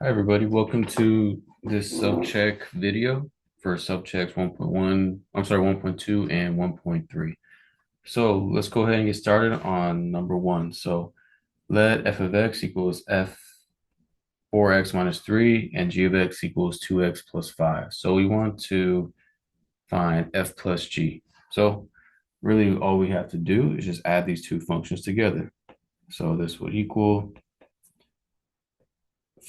Hi everybody, welcome to this self-check video for self-checks 1.1, I'm sorry, 1.2 and 1.3. So let's go ahead and get started on number one. So let f of x equals f 4x minus 3 and g of x equals 2x plus 5. So we want to find f plus g. So really all we have to do is just add these two functions together. So this would equal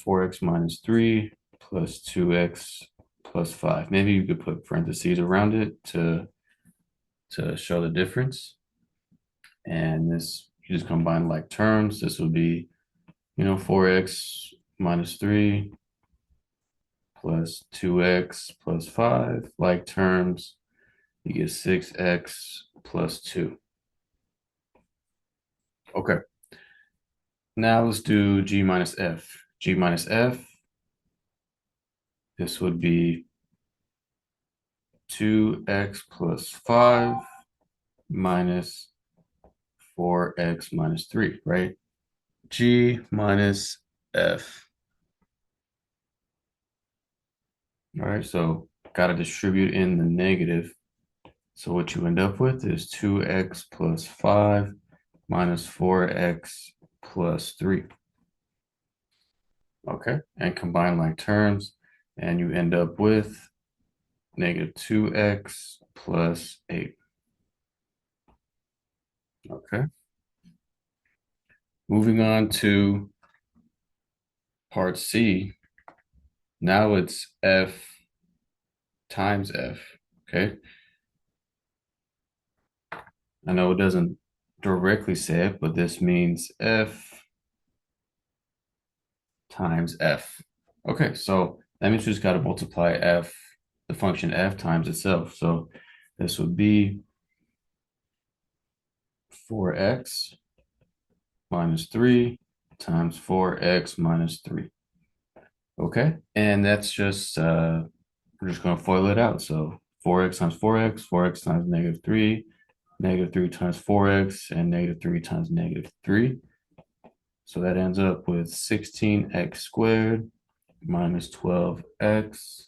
4x minus 3 plus 2x plus 5. Maybe you could put parentheses around it to show the difference. And this, you just combine like terms. This would be, 4x minus 3 plus 2x plus 5. Like terms, you get 6x plus 2. Okay, now let's do g minus f. G minus f, this would be 2x plus 5 minus 4x minus 3, right? G minus f. All right, so got to distribute in the negative. So what you end up with is 2x plus 5 minus 4x plus 3. Okay, and combine like terms, and you end up with negative 2x plus 8. Okay, moving on to part C. Now it's f times f. Okay, I know it doesn't directly say it, but this means f times f. Okay, so that means we just got to multiply f, the function f times itself. So this would be 4x minus 3 times 4x minus 3. Okay, and that's just, we're just going to FOIL it out. So 4x times 4x, 4x times negative 3 times 4x, and negative 3 times negative 3. So that ends up with 16x squared minus 12x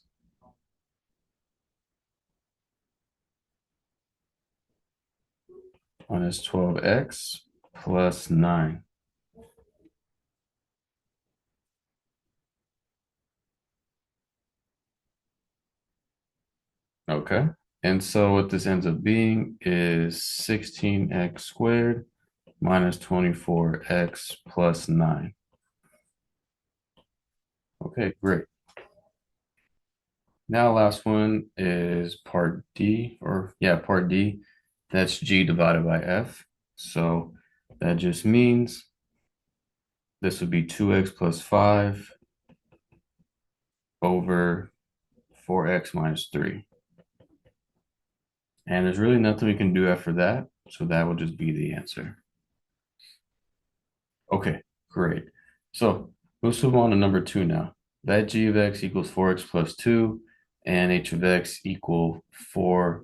minus 12x plus 9. Okay. And so what this ends up being is 16x squared minus 24x plus 9. Okay, great. Now last one is part D, or yeah, part D. That's g divided by f. So that just means this would be 2x plus 5 over 4x minus 3. And there's really nothing we can do after that. So that will just be the answer. Okay, great. So let's move on to number two now. That g of x equals 4x plus 2 and h of x equal 4x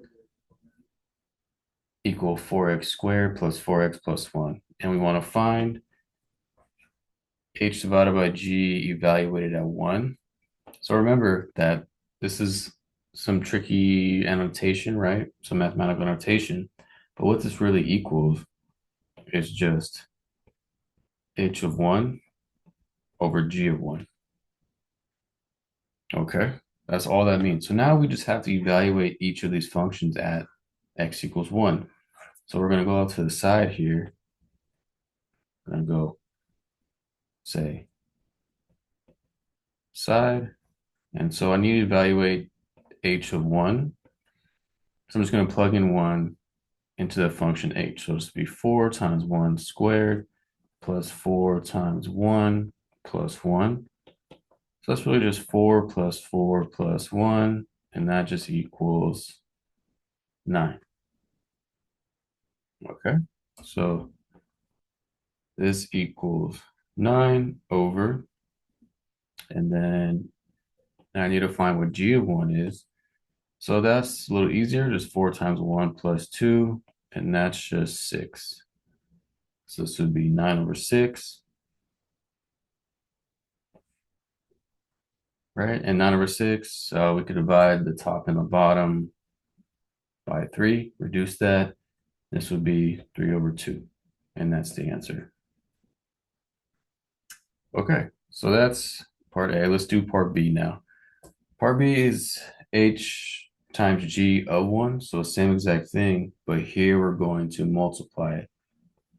squared plus 4x plus 1. And we want to find h divided by g evaluated at 1. So remember that this is some tricky annotation, right? Some mathematical annotation. But what this really equals is just h of 1 over g of 1. Okay, that's all that means. So now we just have to evaluate each of these functions at x equals 1. So we're going to go out to the side here. We're going to go say side. And so I need to evaluate h of 1. So I'm just going to plug in 1 into the function h. So it's be 4 times 1 squared plus 4 times 1 plus 1. So that's really just 4 plus 4 plus 1, and that just equals 9. Okay, so this equals 9 over, and then I need to find what g of 1 is. So that's a little easier, just 4 times 1 plus 2, and that's just 6. So this would be 9 over 6. right? And 9/6, we could divide the top and the bottom by 3, reduce that. This would be 3/2, and that's the answer. Okay, so that's part A. Let's do part B now. Part B is h times g of 1, so same exact thing, but here we're going to multiply it.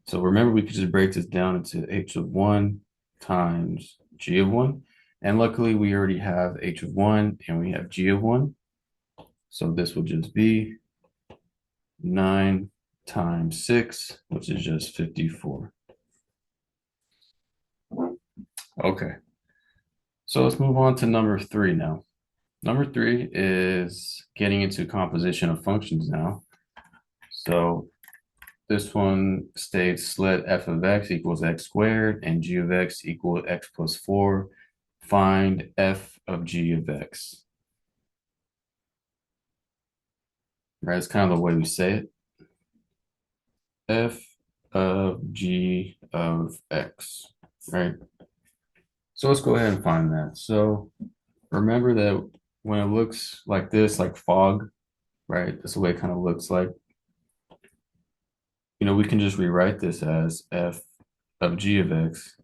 So remember, we could just break this down into h of 1 times g of 1. And luckily, we already have h of 1 and we have g of 1. So this will just be 9 times 6, which is just 54. Okay, so let's move on to number 3 now. Number 3 is getting into composition of functions now. So this one states let f of x equals x squared and g of x equal x plus 4. Find f of g of x. Right, it's kind of the way we say it. F of g of x, right? So let's go ahead and find that. So remember that when it looks like this, like fog, right? That's the way it kind of looks like. We can just rewrite this as f of g of x.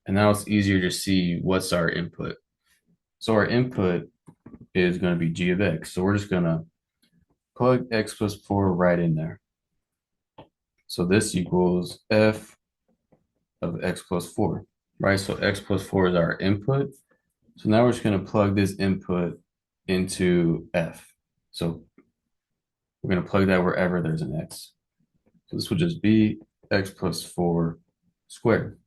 And now it's easier to see what's our input. So our input is going to be g of x. So we're just going to plug x plus 4 right in there. So this equals f of x plus 4, right? So x plus 4 is our input. So now we're just going to plug this input into f. So we're going to plug that wherever there's an x. So this would just be x plus 4 squared.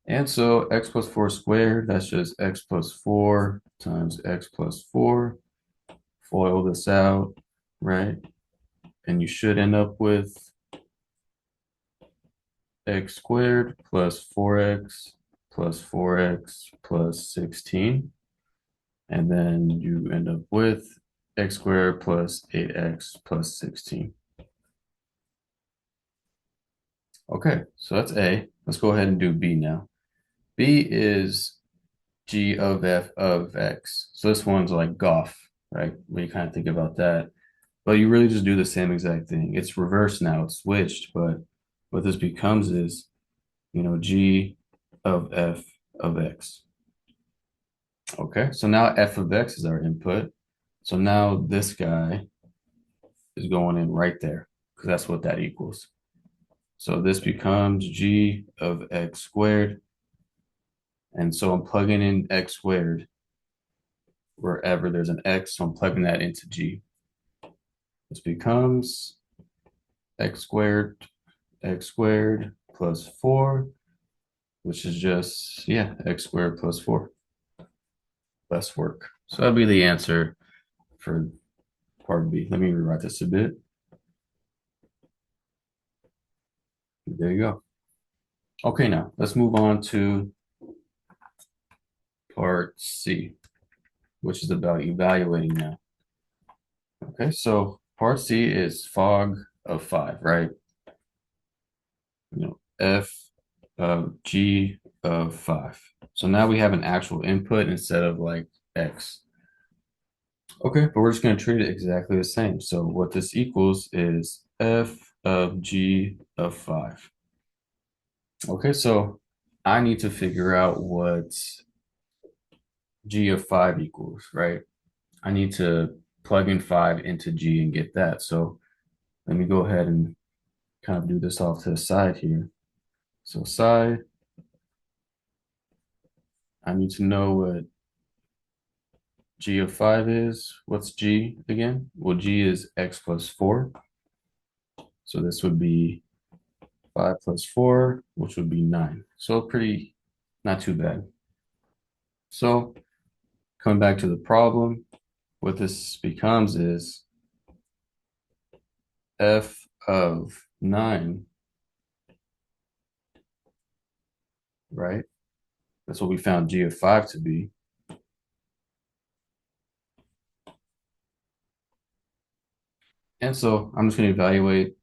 And so x plus 4 squared, that's just x plus 4 times x plus 4. Foil this out, right? And you should end up with x squared plus 4x plus 4x plus 16. And then you end up with x squared plus 8x plus 16. Okay, so that's A. Let's go ahead and do B now. B is g of f of x. So this one's like Goff, right? When you kind of think about that. But you really just do the same exact thing. It's reversed now, it's switched, but what this becomes is, g of f of x. Okay, so now f of x is our input. So now this guy is going in right there because that's what that equals. So this becomes g of x squared. And so I'm plugging in x squared wherever there's an x. So I'm plugging that into g. This becomes x squared plus 4, which is just, yeah, x squared plus 4. Less work. So that'd be the answer for part B. Let me rewrite this a bit. There you go. Okay, now let's move on to part C, which is about evaluating now. Okay, so part C is fog of 5, right? F of g of 5. So now we have an actual input instead of like x. Okay, but we're just going to treat it exactly the same. So what this equals is f of g of 5. Okay, so I need to figure out what g of 5 equals, right? I need to plug in 5 into g and get that. So let me go ahead and kind of do this off to the side here. So side, I need to know what g of 5 is. What's g again? Well, g is x plus 4. So this would be 5 plus 4, which would be 9. So pretty, not too bad. So coming back to the problem, what this becomes is f of 9, right? That's what we found g of 5 to be. And so I'm just going to evaluate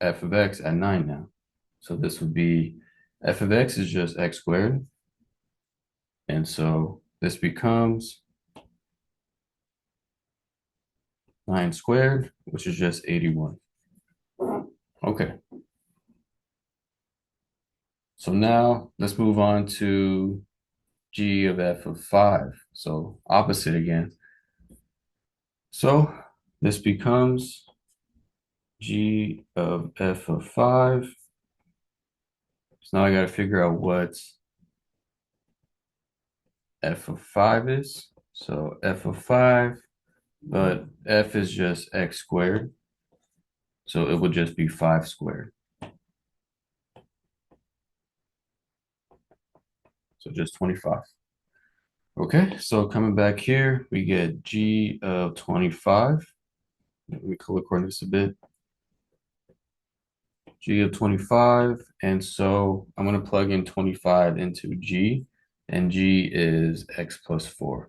f of x at 9 now. So this would be f of x is just x squared. And so this becomes 9 squared, which is just 81. Okay. So now let's move on to g of f of 5. So opposite again. So this becomes g of f of 5. So now I got to figure out what f of 5 is. So f of 5, but f is just x squared. So it would just be 5 squared. So just 25. Okay, so coming back here, we get g of 25. Let me color coordinate this a bit. G of 25. And so I'm going to plug in 25 into g, and g is x plus 4.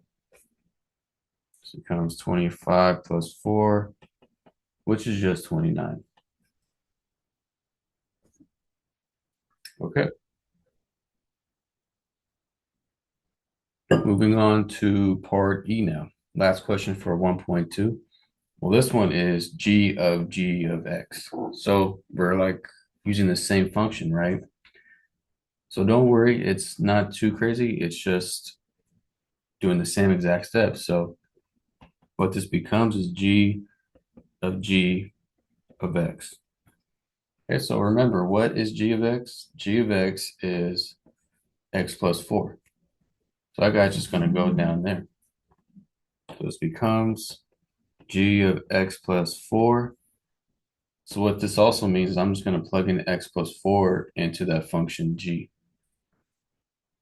So it becomes 25 plus 4, which is just 29. Okay. Moving on to part E now. Last question for 1.2. Well, this one is g of x. So we're like using the same function, right? So don't worry, it's not too crazy. It's just doing the same exact steps. So what this becomes is g of x. Okay, so remember, what is g of x? G of x is x plus 4. So that guy's just going to go down there. So this becomes g of x plus 4. So what this also means is I'm just going to plug in x plus 4 into that function g.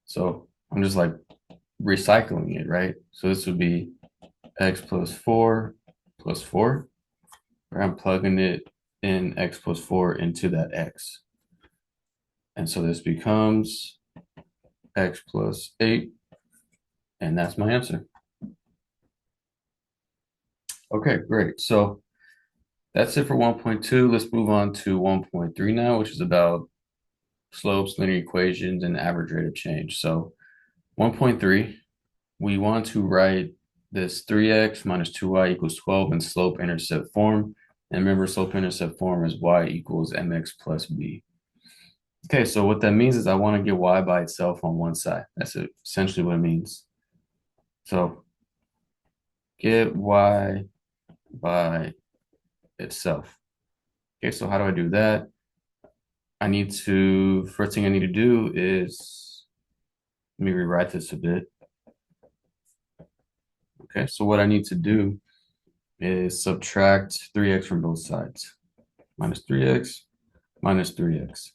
So I'm just like recycling it, right? So this would be x plus 4 plus 4, where I'm plugging it in x plus 4 into that x. And so this becomes x plus 8, and that's my answer. Okay, great. So that's it for 1.2. Let's move on to 1.3 now, which is about slopes, linear equations, and average rate of change. So 1.3, we want to write this 3x minus 2y equals 12 in slope-intercept form. And remember, slope-intercept form is y equals mx plus b. Okay, so what that means is I want to get y by itself on one side. That's essentially what it means. So get y by itself. Okay, so how do I do that? First thing I need to do is, let me rewrite this a bit. Okay, so what I need to do is subtract 3x from both sides. Minus 3x, minus 3x.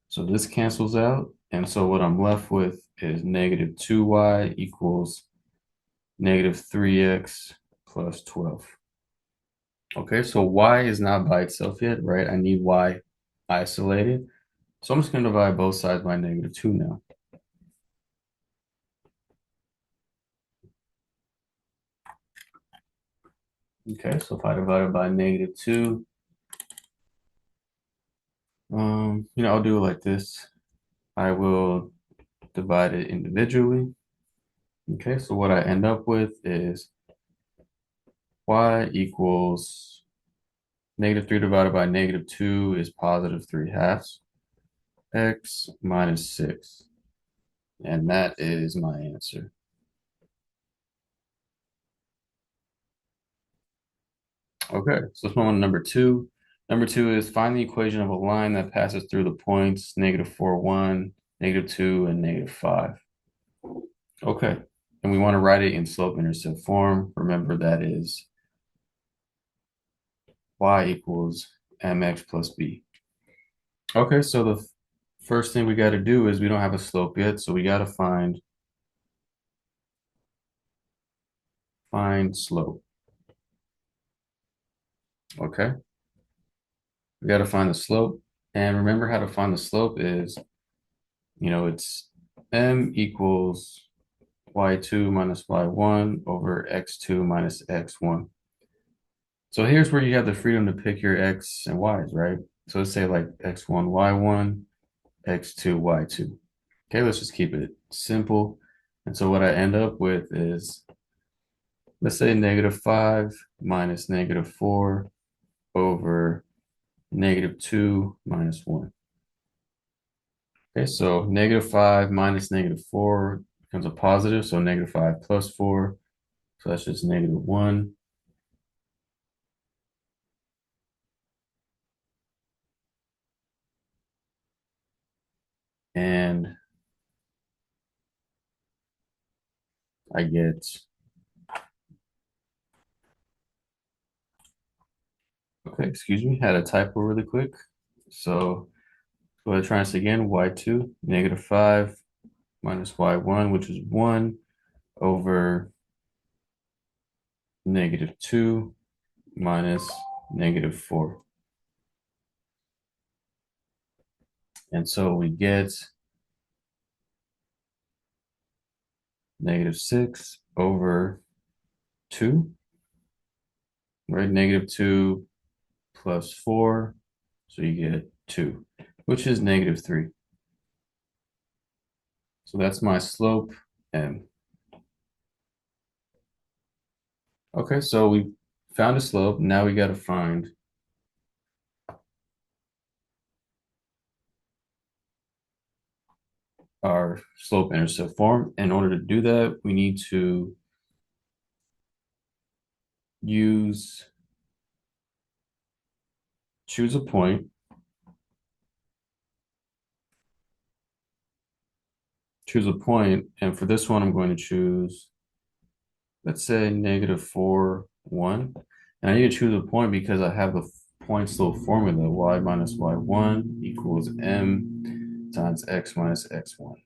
So this cancels out. And so what I'm left with is negative 2y equals negative 3x plus 12. Okay, so y is not by itself yet, right? I need y isolated. So I'm just going to divide both sides by negative 2 now. Okay, so if I divide it by negative 2, I'll do it like this. I will divide it individually. Okay, so what I end up with is y equals negative 3 divided by negative 2 is positive 3 halves, x minus 6. And that is my answer. Okay, so let's move on to number 2. Number 2 is find the equation of a line that passes through the points negative 4, 1, negative 2, and negative 5. Okay, and we want to write it in slope-intercept form. Remember, that is y equals mx plus b. Okay, so the first thing we got to do is we don't have a slope yet, so we got to find slope. Okay, we got to find the slope, and remember how to find the slope is, it's m equals y2 minus y1 over x2 minus x1. So here's where you have the freedom to pick your x and y's, right? So let's say like x1, y1, x2, y2. Okay, let's just keep it simple. And so what I end up with is, let's say -5 minus -4 over -2 minus 1. Okay, so -5 minus -4 becomes a positive, so -5 plus 4. So that's just -1. And I get, okay, excuse me, had a typo really quick. So go ahead and try this again. Y2, -5 minus y1, which is 1 over -2 minus -4. And so we get -6 over 2, right? -2 plus 4. So you get 2, which is -3. So that's my slope m. Okay, so we found a slope. Now we got to find our slope intercept form. In order to do that, we need to use choose a point. Choose a point, and for this one, I'm going to choose, let's say, -4, 1. And I need to choose a point because I have the point slope formula, y minus y1 equals m times x minus x1.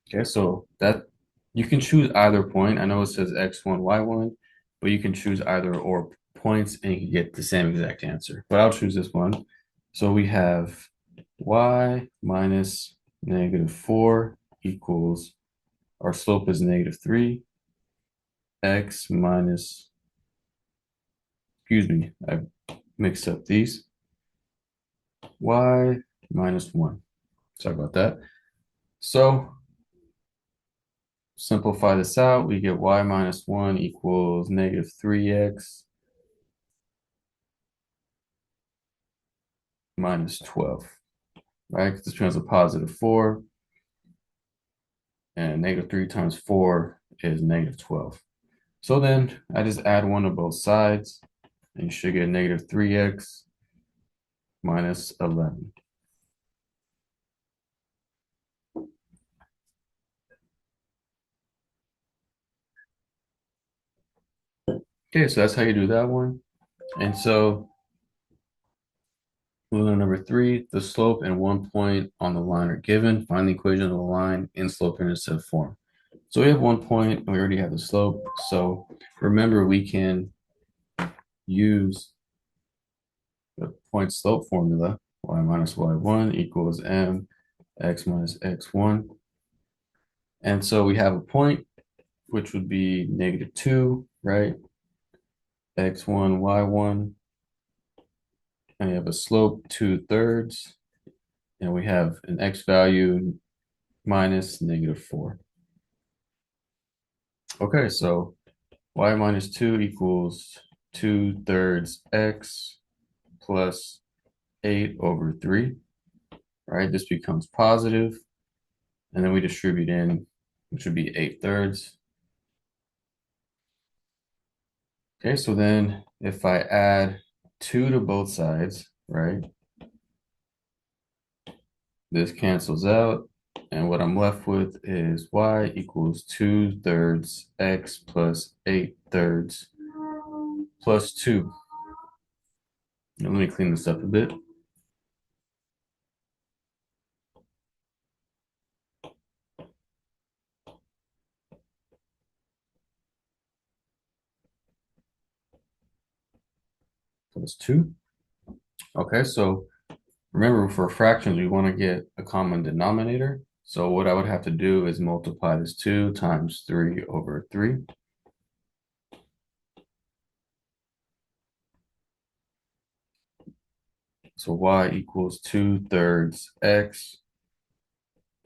Okay, so that you can choose either point. I know it says x1, y1, but you can choose either or points and you can get the same exact answer. But I'll choose this one. So we have y minus -4 equals, our slope is -3, x minus, excuse me, I mixed up these, y minus 1. Sorry about that. So simplify this out, we get y minus 1 equals -3x minus 12, right? Because this becomes a +4, and -3 times 4 is -12. So then I just add 1 to both sides, and you should get -3x minus 11. Okay, so that's how you do that one. And so moving on to number 3, the slope and 1 point on the line are given. Find the equation of the line in slope-intercept form. So we have 1 point, and we already have the slope. So remember, we can use the point slope formula, y minus y1 equals m x minus x1. And so we have a point, which would be -2, right? x1, y1. And we have a slope 2/3. And we have an x value minus -4. Okay, so y minus 2 equals 2/3 x plus 8 over 3, right? This becomes positive, and then we distribute in, which would be 8/3. Okay, so then if I add 2 to both sides, right, this cancels out, and what I'm left with is y equals 2/3 x plus 8/3 plus 2. Now, let me clean this up a bit. Plus 2. Okay, so remember, for fractions, we want to get a common denominator. So what I would have to do is multiply this 2 times 3 over 3. So y equals 2/3 x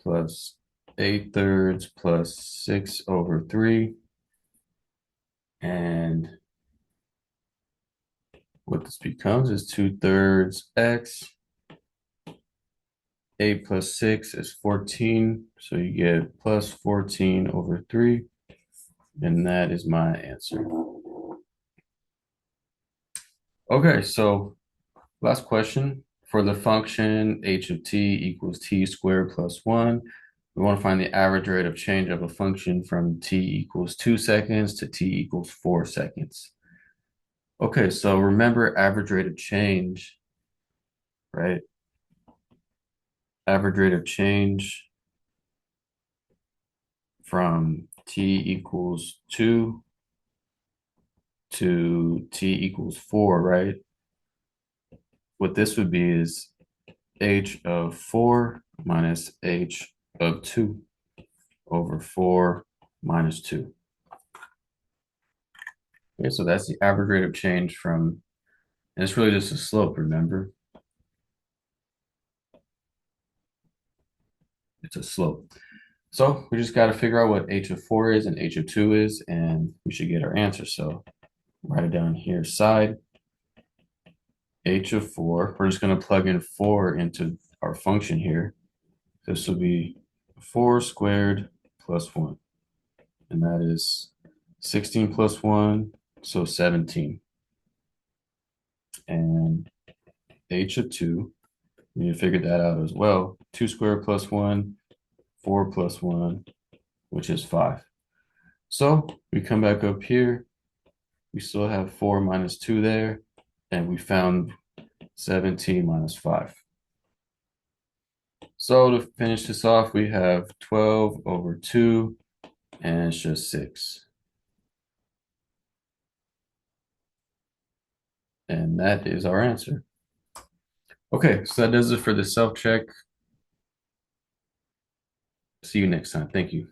plus 8 thirds plus 6 over 3. And what this becomes is 2 thirds x. 8 plus 6 is 14. So you get plus 14 over 3. And that is my answer. Okay, so last question. For the function h of t equals t squared plus 1, we want to find the average rate of change of a function from t equals 2 seconds to t equals 4 seconds. Okay, so remember average rate of change, right? Average rate of change from t equals 2 to t equals 4, right? What this would be is h of 4 minus h of 2 over 4 minus 2. Okay, so that's the average rate of change from, and it's really just a slope, remember? It's a slope. So we just got to figure out what h of 4 is and h of 2 is, and we should get our answer. So write it down here, side h of 4. We're just going to plug in 4 into our function here. This will be 4 squared plus 1. And that is 16 plus 1, so 17. And h of 2, we need to figure that out as well. 2 squared plus 1, 4 plus 1, which is 5. So we come back up here. We still have 4 minus 2 there. And we found 17 minus 5. So to finish this off, we have 12 over 2, and it's just 6. And that is our answer. Okay, so that does it for the self-check. See you next time. Thank you.